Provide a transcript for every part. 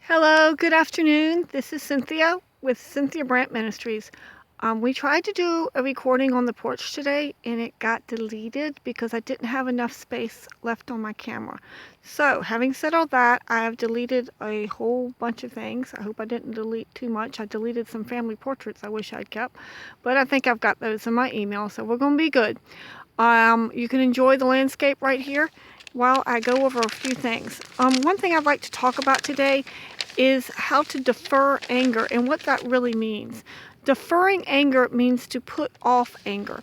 Hello, good afternoon. This is Cynthia with Cynthia Brandt Ministries. We tried to do a recording on the porch today and it got deleted because I didn't have enough space left on my camera. So, having said all that, I have deleted a whole bunch of things. I hope I didn't delete too much. I deleted some family portraits I wish I'd kept, but I think I've got those in my email, so we're going to be good. You can enjoy the landscape right here while I go over a few things. One thing I'd like to talk about today is how to defer anger and what that really means. Deferring anger means to put off anger.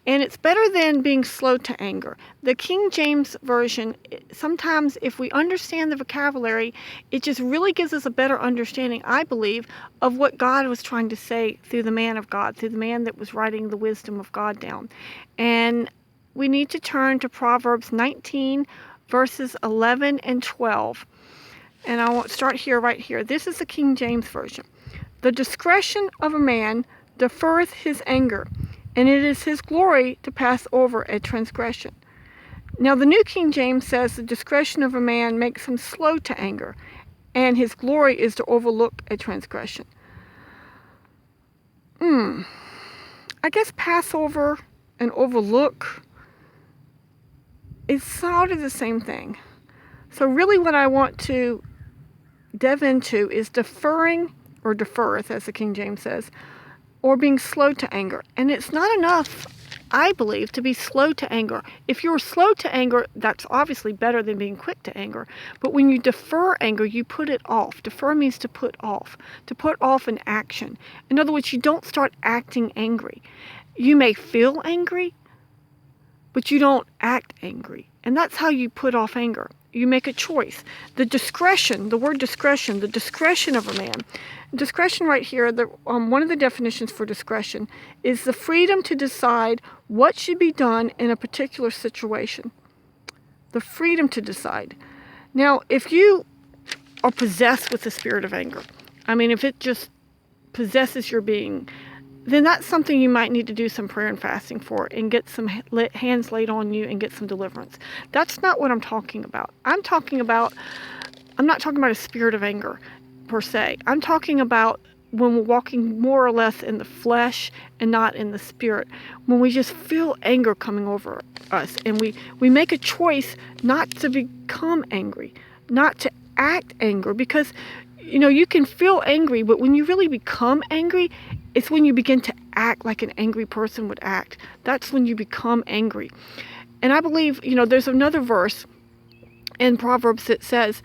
And it's better than being slow to anger. The King James Version, sometimes if we understand the vocabulary, it just really gives us a better understanding, I believe, of what God was trying to say through the man of God, through the man that was writing the wisdom of God down. And we need to turn to Proverbs 19, verses 11 and 12. And I will start here, right here. This is the King James Version. The discretion of a man deferreth his anger, and it is his glory to pass over a transgression. Now the New King James says the discretion of a man makes him slow to anger, and his glory is to overlook a transgression. I guess pass over and overlook is sort of the same thing. So really what I want to delve into is deferring, or deferreth, as the King James says, or being slow to anger. And it's not enough, I believe, to be slow to anger. If you're slow to anger, that's obviously better than being quick to anger. But when you defer anger, you put it off. Defer means to put off an action. In other words, you don't start acting angry. You may feel angry, but you don't act angry. And that's how you put off anger. You make a choice. The discretion, the word discretion, the discretion of a man. Discretion right here, one of the definitions for discretion is the freedom to decide what should be done in a particular situation. The freedom to decide. Now, if you are possessed with the spirit of anger, if it just possesses your being, then that's something you might need to do some prayer and fasting for and get some hands laid on you and get some deliverance. That's not what I'm talking about. I'm not talking about a spirit of anger per se. I'm talking about when we're walking more or less in the flesh and not in the spirit. When we just feel anger coming over us and we make a choice not to become angry, not to act angry, because you can feel angry, but when you really become angry, it's when you begin to act like an angry person would act. That's when you become angry. And I believe, there's another verse in Proverbs that says,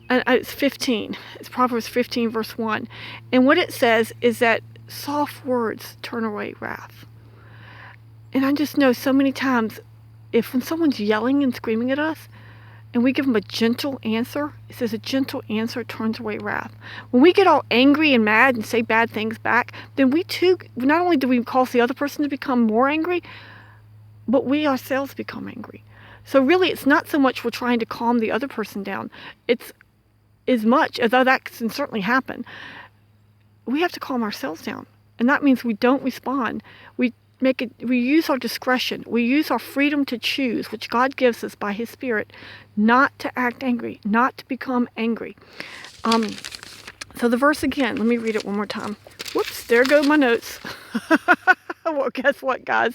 and it's 15. It's Proverbs 15, verse 1. And what it says is that soft words turn away wrath. And I just know so many times, when someone's yelling and screaming at us, and we give them a gentle answer, it says a gentle answer turns away wrath. When we get all angry and mad and say bad things back, then we too, not only do we cause the other person to become more angry, but we ourselves become angry. So really, it's not so much we're trying to calm the other person down. It's as much, although that can certainly happen, we have to calm ourselves down. And that means we don't respond. We use our discretion. We use our freedom to choose, which God gives us by His Spirit, not to act angry, not to become angry. So the verse again, let me read it one more time. Whoops, there go my notes. Well, guess what, guys?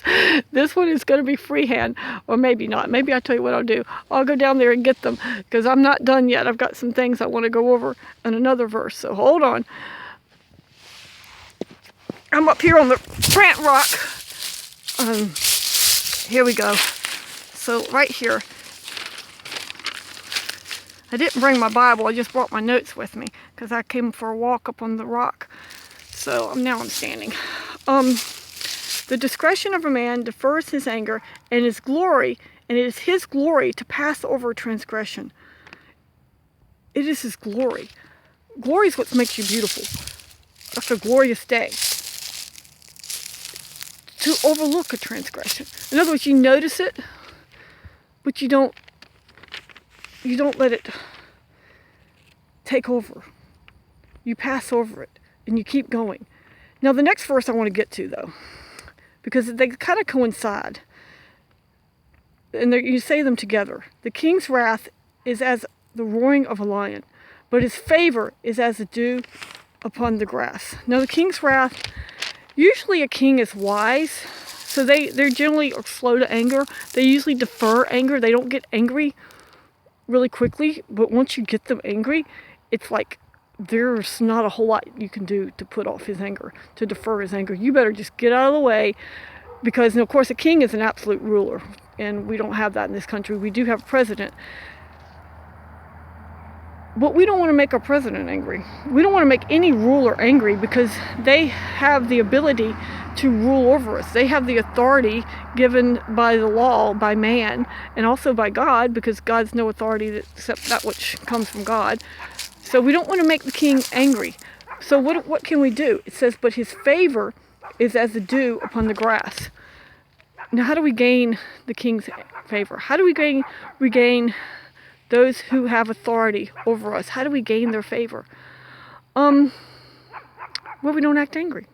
This one is going to be freehand, or maybe not. Maybe I'll tell you what I'll do. I'll go down there and get them, because I'm not done yet. I've got some things I want to go over in another verse, so hold on. I'm up here on the Brant Rock. Here we go. So right here, I didn't bring my Bible. I just brought my notes with me because I came for a walk up on the rock. So now I'm standing. The discretion of a man defers his anger, and his glory, and it is his glory to pass over transgression. It is his glory. Glory is what makes you beautiful. That's a glorious day. To overlook a transgression. In other words, you notice it, but you don't let it take over. You pass over it, and you keep going. Now, the next verse I want to get to, though, because they kind of coincide, and you say them together. The king's wrath is as the roaring of a lion, but his favor is as the dew upon the grass. Now the king's wrath, usually a king is wise, so they're generally slow to anger. They usually defer anger. They don't get angry really quickly, but once you get them angry, it's like there's not a whole lot you can do to put off his anger, to defer his anger. You better just get out of the way, because, of course, a king is an absolute ruler, and we don't have that in this country. We do have a president, but we don't want to make our president angry. We don't want to make any ruler angry, because they have the ability to rule over us. They have the authority given by the law, by man, and also by God, because God's no authority except that which comes from God. So we don't want to make the king angry. So what can we do? It says, but his favor is as the dew upon the grass. Now, how do we gain the king's favor? How do we regain those who have authority over us? How do we gain their favor? Well, we don't act angry.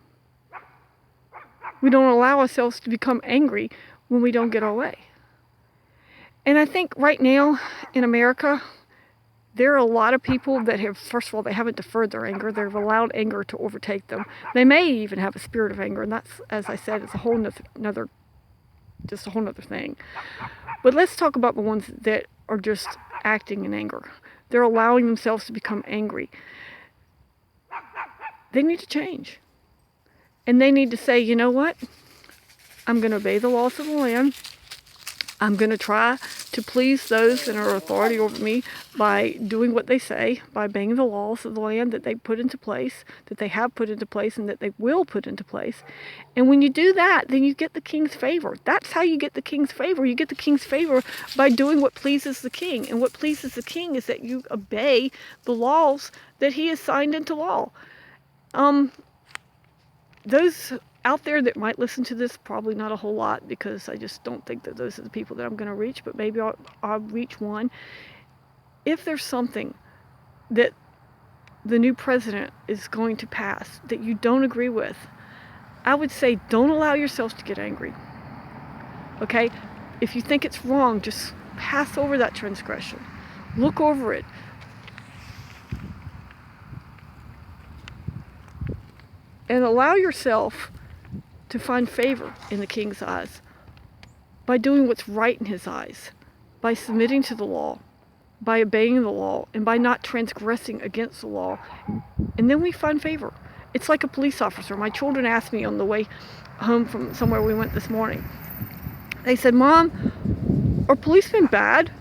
We don't allow ourselves to become angry when we don't get our way. And I think right now in America, there are a lot of people that have, first of all, they haven't deferred their anger. They've allowed anger to overtake them. They may even have a spirit of anger, and that's, as I said, it's a whole nother thing. But let's talk about the ones that are just acting in anger. They're allowing themselves to become angry. They need to change. And they need to say, you know what? I'm going to obey the laws of the land. I'm going to try to please those that are authority over me by doing what they say, by obeying the laws of the land that they put into place, that they have put into place, and that they will put into place. And when you do that, then you get the king's favor. That's how you get the king's favor. You get the king's favor by doing what pleases the king. And what pleases the king is that you obey the laws that he has signed into law. Those out there that might listen to this, probably not a whole lot, because I just don't think that those are the people that I'm going to reach, but maybe I'll reach one. If there's something that the new president is going to pass that you don't agree with, I would say don't allow yourselves to get angry. Okay? If you think it's wrong, just pass over that transgression. Look over it. And allow yourself to find favor in the king's eyes by doing what's right in his eyes, by submitting to the law, by obeying the law, and by not transgressing against the law. And then we find favor. It's like a police officer. My children asked me on the way home from somewhere we went this morning. They said, Mom, are policemen bad?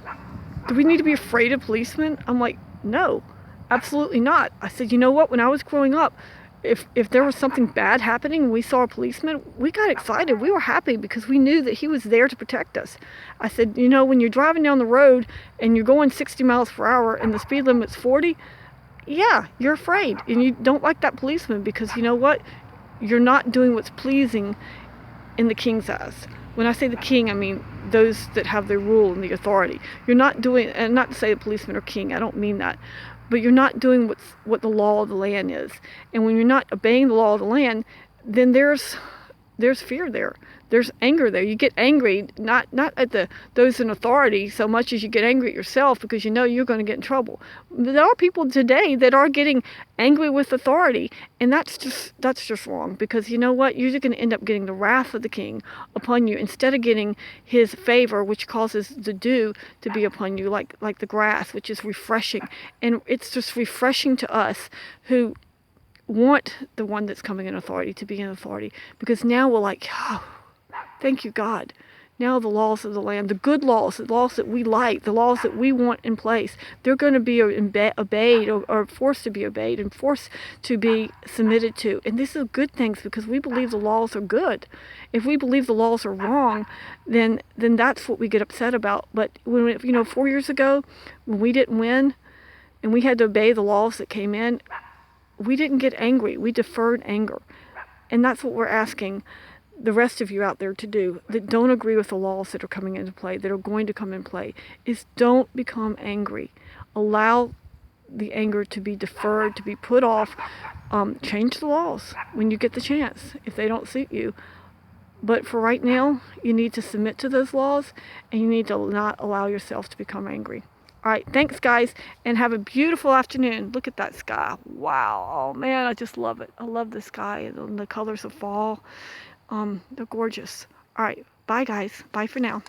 Do we need to be afraid of policemen? I'm like, no, absolutely not. I said, you know what? When I was growing up, if there was something bad happening and we saw a policeman, we got excited. We were happy because we knew that he was there to protect us. I said, you know, when you're driving down the road and you're going 60 miles per hour and the speed limit's 40, yeah, you're afraid. And you don't like that policeman because you know what? You're not doing what's pleasing in the king's eyes. When I say the king, I mean those that have the rule and the authority. You're not doing, and not to say a policeman or king, I don't mean that. But you're not doing what the law of the land is. And when you're not obeying the law of the land, then there's fear there. There's anger there. You get angry, not at those in authority so much as you get angry at yourself because you know you're going to get in trouble. There are people today that are getting angry with authority, and that's just wrong, because you know what? You're going to end up getting the wrath of the king upon you instead of getting his favor, which causes the dew to be upon you, like the grass, which is refreshing. And it's just refreshing to us who want the one that's coming in authority to be in authority, because now we're like, oh, thank you, God. Now the laws of the land, the good laws, the laws that we like, the laws that we want in place, they're going to be obeyed or forced to be obeyed and forced to be submitted to. And these are good things because we believe the laws are good. If we believe the laws are wrong, then that's what we get upset about. But when 4 years ago, when we didn't win and we had to obey the laws that came in, we didn't get angry. We deferred anger. And that's what we're asking the rest of you out there to do, that don't agree with the laws that are coming into play, that are going to come in play, is don't become angry. Allow the anger to be deferred, to be put off. Change the laws when you get the chance, if they don't suit you. But for right now, you need to submit to those laws, and you need to not allow yourself to become angry. All right, thanks guys, and have a beautiful afternoon. Look at that sky. Wow. Oh man, I just love it. I love the sky and the colors of fall. They're gorgeous. All right, bye guys. Bye for now.